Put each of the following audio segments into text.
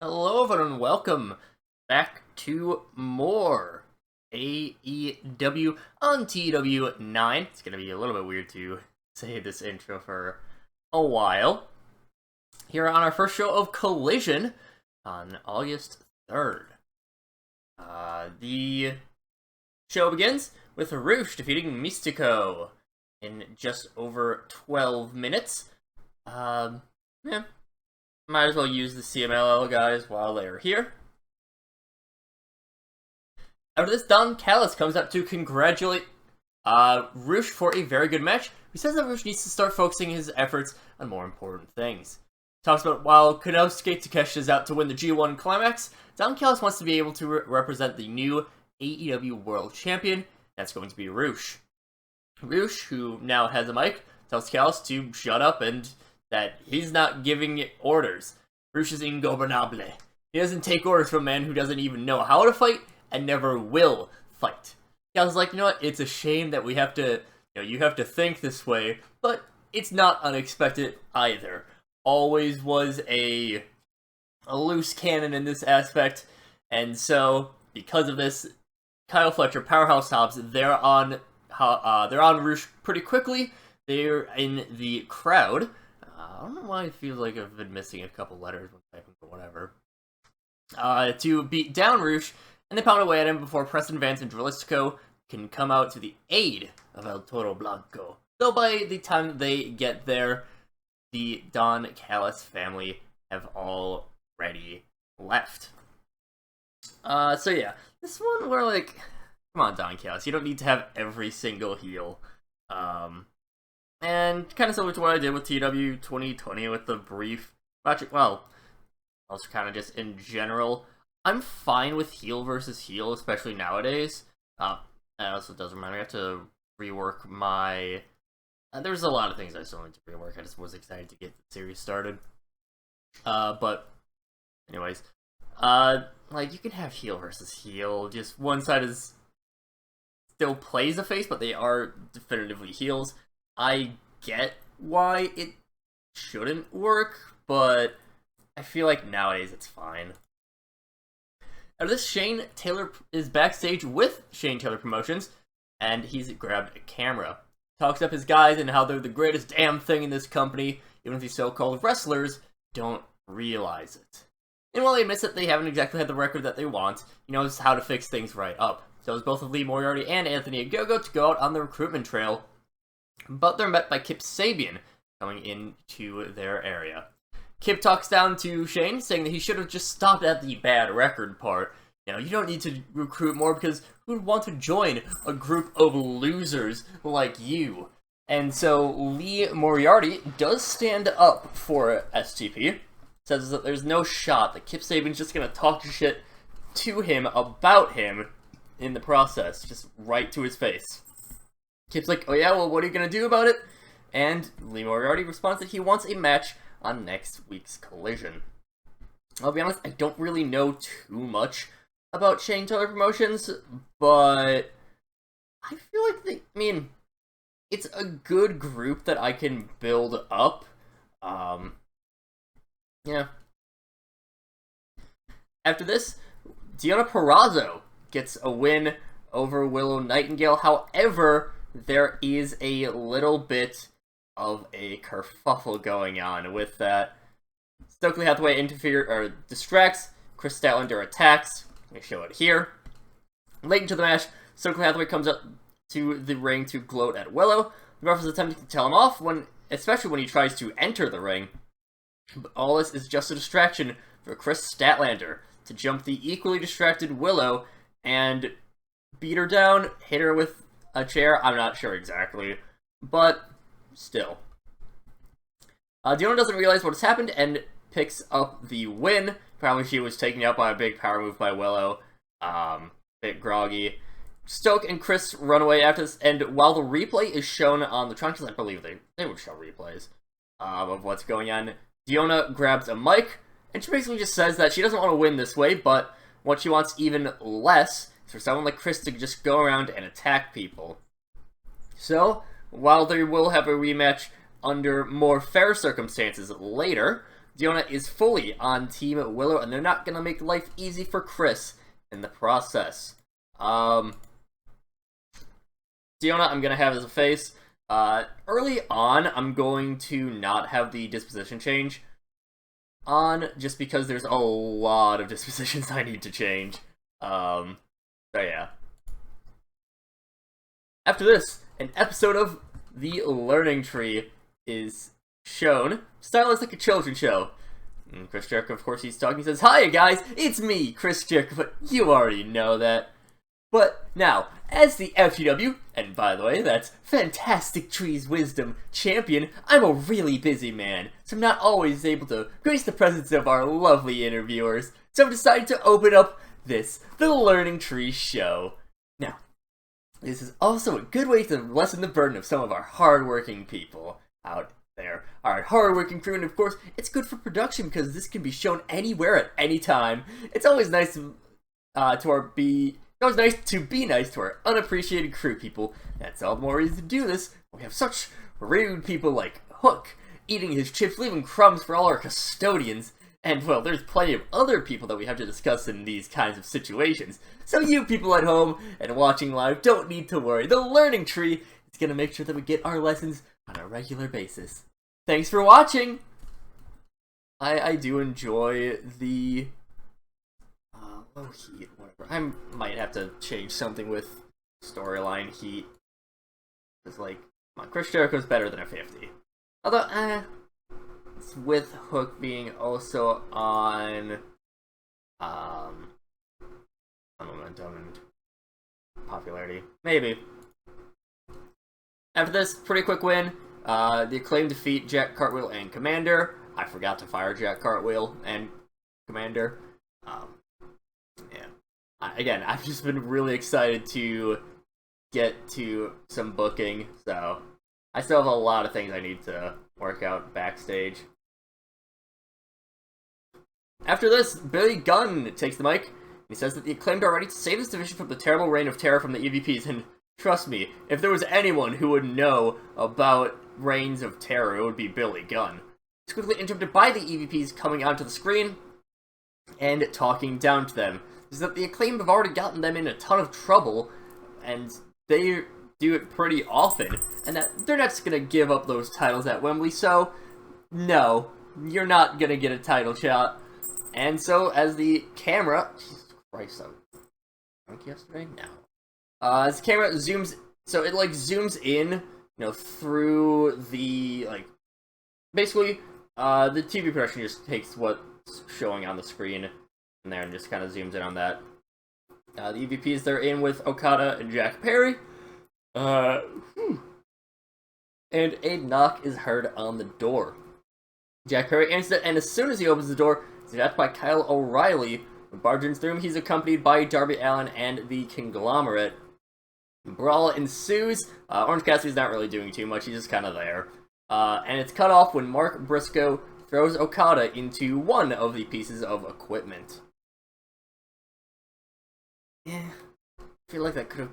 Hello everyone and welcome back to more AEW on TEW 9. It's going to be a little bit weird to say this intro for a while. Here on our first show of Collision on August 3rd. The show begins with Rush defeating Mystico in just over 12 minutes. Yeah. Might as well use the CMLL guys while they're here. After this, Don Callis comes out to congratulate Rush for a very good match. He says that Rush needs to start focusing his efforts on more important things. Talks about while Konosuke Takeshi is out to win the G1 Climax, Don Callis wants to be able to represent the new AEW World Champion. That's going to be Rush. Rush, who now has a mic, tells Callis to shut up and that he's not giving orders. Rush is ingobernable. He doesn't take orders from a man who doesn't even know how to fight and never will fight. Callis is like, you know what, it's a shame that we have to, you have to think this way, but it's not unexpected either. Always was a loose cannon in this aspect, and so, because of this, Kyle Fletcher, Powerhouse Hobbs, they're on Rush pretty quickly. They're in the crowd. I don't know why it feels like I've been missing a couple letters when typing, but whatever. To beat down Rush, and they pound away at him before Preston Vance and Drilistico can come out to the aid of El Toro Blanco. Though by the time they get there, the Don Callis family have already left. So yeah, this one we're like, come on Don Callis, you don't need to have every single heel. And kind of similar to what I did with TEW 2020 with the brief Patrick, well, also kind of just in general, I'm fine with heel versus heel, especially nowadays. It also does remind me, I have to rework my... there's a lot of things I still need to rework, I just was excited to get the series started. But, anyways, like, you can have heel versus heel, just one side is still plays a face, but they are definitively heels. I get why it shouldn't work, but I feel like nowadays it's fine. After this, Shane Taylor is backstage with Shane Taylor Promotions, and he's grabbed a camera. Talks up his guys and how they're the greatest damn thing in this company, even if these so-called wrestlers don't realize it. And while he admits that they haven't exactly had the record that they want, he knows how to fix things right up. Tells both of Lee Moriarty and Anthony Ogogo to go out on the recruitment trail, but they're met by Kip Sabian coming into their area. Kip talks down to Shane, saying that he should have just stopped at the bad record part. You don't need to recruit more because who would want to join a group of losers like you? And so Lee Moriarty does stand up for STP. Says that there's no shot that Kip Sabian's just going to talk shit to him about him in the process. Just right to his face. Kip's like, oh yeah, well, what are you gonna do about it? And Lee Moriarty responds that he wants a match on next week's Collision. I'll be honest, I don't really know too much about Shane Taylor Promotions, but I feel like it's a good group that I can build up. Yeah. After this, Deonna Purrazzo gets a win over Willow Nightingale. However, there is a little bit of a kerfuffle going on with that. Stokely Hathaway distracts, Chris Statlander attacks. Let me show it here. Late into the match, Stokely Hathaway comes up to the ring to gloat at Willow. The ref is attempting to tell him off, especially when he tries to enter the ring. But all this is just a distraction for Chris Statlander to jump the equally distracted Willow and beat her down, hit her with a chair. I'm not sure exactly, but still. Deonna doesn't realize what has happened and picks up the win. Apparently she was taken out by a big power move by Willow. Bit groggy. Stoke and Chris run away after this, and while the replay is shown on the trunk, because I believe they would show replays of what's going on, Deonna grabs a mic, and she basically just says that she doesn't want to win this way, but what she wants even less is for someone like Chris to just go around and attack people. So, while they will have a rematch under more fair circumstances later, Deonna is fully on Team Willow, and they're not gonna make life easy for Chris in the process. Deonna, I'm gonna have as a face. Early on, I'm going to not have the disposition change on, just because there's a lot of dispositions I need to change. So yeah. After this, an episode of The Learning Tree is shown, stylized like a children's show. And Chris Jericho, of course, he's talking, he says, "Hi guys, it's me, Chris Jericho," but you already know that. But now, as the FTW, and by the way, that's Fantastic Tree's Wisdom champion, I'm a really busy man, so I'm not always able to grace the presence of our lovely interviewers, so I've decided to open up this, The Learning Tree show. Now, this is also a good way to lessen the burden of some of our hardworking people out there. Our hardworking crew, and of course, it's good for production because this can be shown anywhere at any time. It's always nice to be nice to our unappreciated crew people. That's all the more reason to do this. We have such rude people like Hook, eating his chips, leaving crumbs for all our custodians. And, well, there's plenty of other people that we have to discuss in these kinds of situations. So you people at home and watching live don't need to worry. The Learning Tree is going to make sure that we get our lessons on a regular basis. Thanks for watching! I do enjoy the low heat, whatever. I might have to change something with storyline heat. It's like, come on, Chris Jericho's better than a 50. Although, it's with Hook being also on momentum and popularity. Maybe. After this, pretty quick win. The Acclaimed defeat Jack Cartwheel and Commander. I forgot to fire Jack Cartwheel and Commander. Yeah. Again, I've just been really excited to get to some booking, so I still have a lot of things I need to work out backstage. After this, Billy Gunn takes the mic. He says that the Acclaimed are ready to save this division from the terrible reign of terror from the EVPs, and trust me, if there was anyone who would know about reigns of terror, it would be Billy Gunn. It's quickly interrupted by the EVPs coming onto the screen and talking down to them. Is that the Acclaimed have already gotten them in a ton of trouble, and they do it pretty often, and that they're not just gonna give up those titles at Wembley, so no, you're not gonna get a title shot. And so, as the camera... Jesus Christ, I was drunk yesterday? No. As the camera zooms... So, it, like, zooms in, you know, through the, like... Basically, the TV production just takes what's showing on the screen and there and just kind of zooms in on that. The EVPs, they're in with Okada and Jack Perry. And a knock is heard on the door. Jack Perry answers it, and as soon as he opens the door, he's attacked by Kyle O'Reilly. When barges through him, he's accompanied by Darby Allin and the Conglomerate. Brawl ensues. Orange Cassidy's not really doing too much, he's just kind of there. And it's cut off when Mark Briscoe throws Okada into one of the pieces of equipment. Yeah, I feel like that could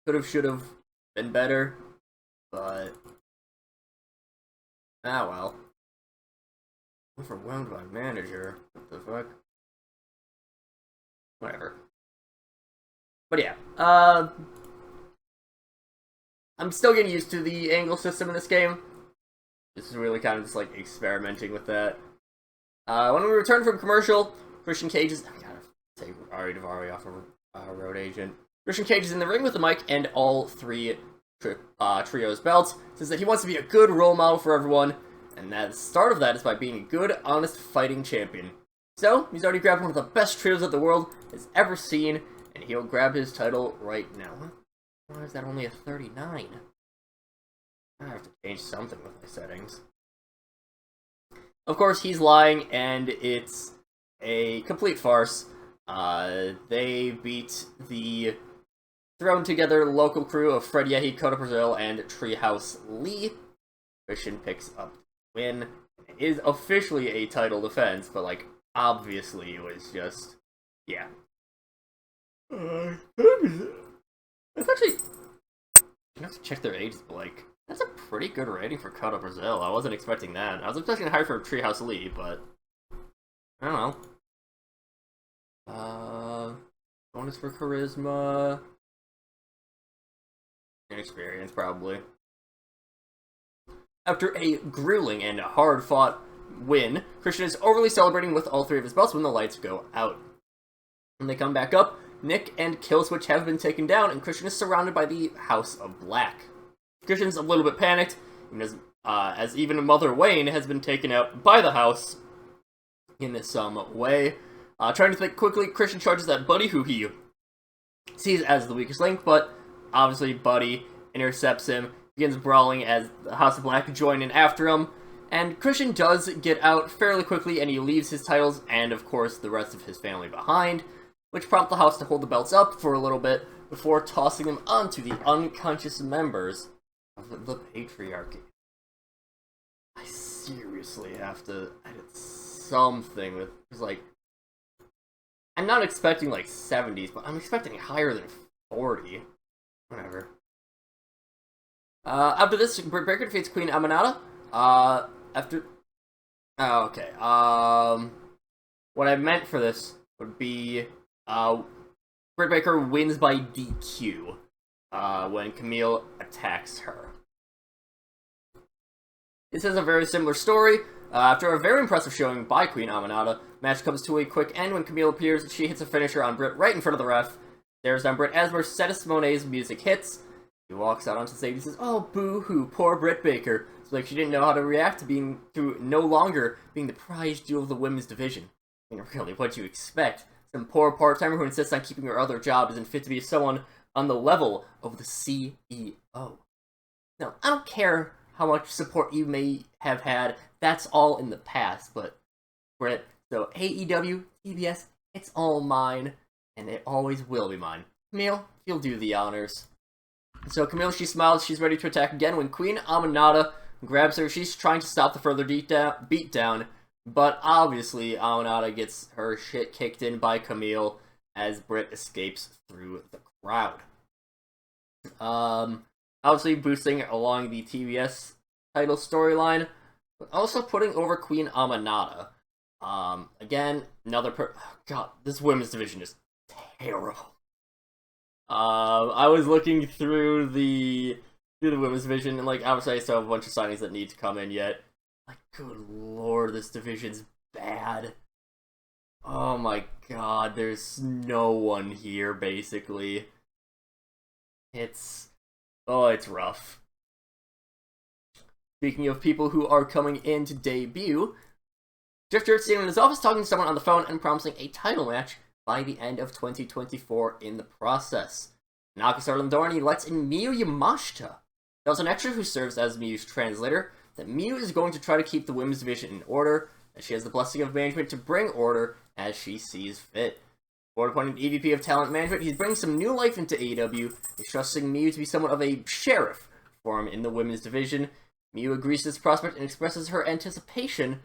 have, should have been better, but well. Overwhelmed by manager. What the fuck? Whatever. But yeah, I'm still getting used to the angle system in this game. This is really kind of just like experimenting with that. When we return from commercial, Christian Cage is... I gotta say Ari Daivari off of Road Agent. Christian Cage is in the ring with the mic and all three trios belts. Says that he wants to be a good role model for everyone, and that the start of that is by being a good, honest fighting champion. So, he's already grabbed one of the best trios that the world has ever seen, and he'll grab his title right now. Why is that only a 39? I have to change something with my settings. Of course, he's lying, and it's a complete farce. They beat the thrown-together local crew of Fred Yehi, Kota Brazil, and Treehouse Lee. Christian picks up the win. It is officially a title defense, but, like, obviously it was just... yeah. It's actually... I have to check their ages, but, like... That's a pretty good rating for Kota Brazil. I wasn't expecting that. I was expecting higher for Treehouse Lee, but I don't know. Bonus for charisma. Inexperience, probably. After a grueling and hard-fought win, Christian is overly celebrating with all three of his belts when the lights go out. When they come back up, Nick and Killswitch have been taken down, and Christian is surrounded by the House of Black. Christian's a little bit panicked, as even Mother Wayne has been taken out by the House in some way. Trying to think quickly, Christian charges at Buddy, who he sees as the weakest link, but obviously Buddy intercepts him, begins brawling as the House of Black join in after him, and Christian does get out fairly quickly, and he leaves his titles and, of course, the rest of his family behind, which prompt the House to hold the belts up for a little bit before tossing them onto the unconscious members of the Patriarchy. I seriously have to edit something with, like, I'm not expecting, like, 70s, but I'm expecting higher than 40. Whatever. After this, Britt Baker defeats Queen Aminata. After... Oh, okay. What I meant for this would be, Britt Baker wins by DQ, when Camille attacks her. This is a very similar story. After a very impressive showing by Queen Aminata, match comes to a quick end when Camille appears. She hits a finisher on Britt right in front of the ref. There's down Britt as Mercedes Monet's music hits. He walks out onto the stage and says, "Oh, boo-hoo, poor Britt Baker." It's like she didn't know how to react to no longer being the prize jewel of the women's division. I mean, really, what do you expect? Some poor part-timer who insists on keeping her other job isn't fit to be someone on the level of the CEO. Now, I don't care how much support you may have had. That's all in the past, but Britt, so AEW, TBS, it's all mine, and it always will be mine. Camille, you'll do the honors. So Camille, she smiles, she's ready to attack again when Queen Aminata grabs her. She's trying to stop the further beatdown, but obviously Aminata gets her shit kicked in by Camille as Britt escapes through the crowd. Obviously boosting along the TBS title storyline, but also putting over Queen Aminata. Again, God, this women's division is terrible. I was looking through the women's division, and, like, obviously I still have a bunch of signings that need to come in yet. Like, good lord, this division's bad. Oh my god, there's no one here, basically. It's rough. Speaking of people who are coming in to debut, Jeff Jarrett's sitting in his office talking to someone on the phone and promising a title match by the end of 2024 in the process. Naoki started on the door and he lets in Miyu Yamashita. There's an extra who serves as Miyu's translator that Miyu is going to try to keep the women's division in order, as she has the blessing of management to bring order as she sees fit. Board appointed EVP of Talent Management, he's bringing some new life into AEW. He's trusting Miyu to be somewhat of a sheriff for him in the women's division. Miyu agrees to this prospect and expresses her anticipation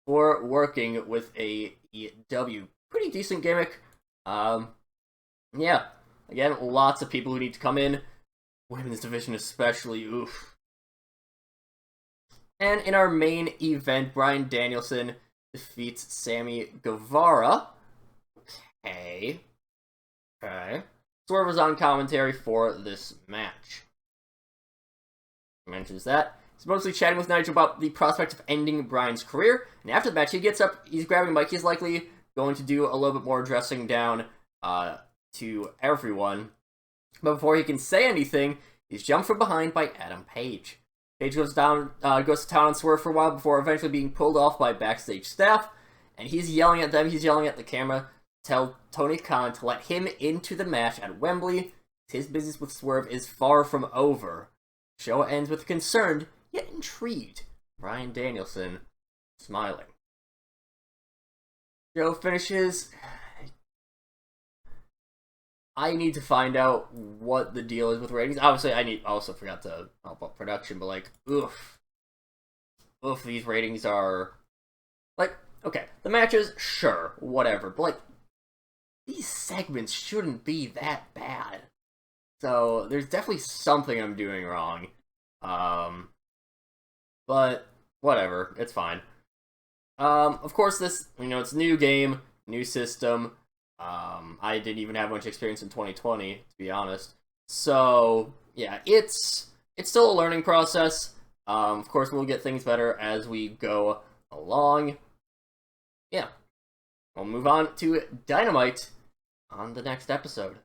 for working with AEW. Pretty decent gimmick. Yeah. Again, lots of people who need to come in. Women's division especially, oof. And in our main event, Bryan Danielson defeats Sammy Guevara. Okay. Swerve was on commentary for this match. Mentions that. He's mostly chatting with Nigel about the prospect of ending Bryan's career, and after the match he gets up, he's grabbing Mike, he's likely going to do a little bit more dressing down to everyone. But before he can say anything, he's jumped from behind by Adam Page. Page goes to town on Swerve for a while before eventually being pulled off by backstage staff, and he's yelling at them, he's yelling at the camera, tell Tony Khan to let him into the match at Wembley. His business with Swerve is far from over. The show ends with concerned, yet intrigued, Bryan Danielson smiling. Show finishes. I need to find out what the deal is with ratings. Obviously, I also forgot to help out production, but, like, oof, these ratings are, like, okay, the matches, sure, whatever, but, like, these segments shouldn't be that bad. So there's definitely something I'm doing wrong. But whatever, it's fine. Of course, this, it's a new game, new system. I didn't even have much experience in 2020, to be honest. So, yeah, it's still a learning process. Of course, we'll get things better as we go along. Yeah. We'll move on to Dynamite on the next episode.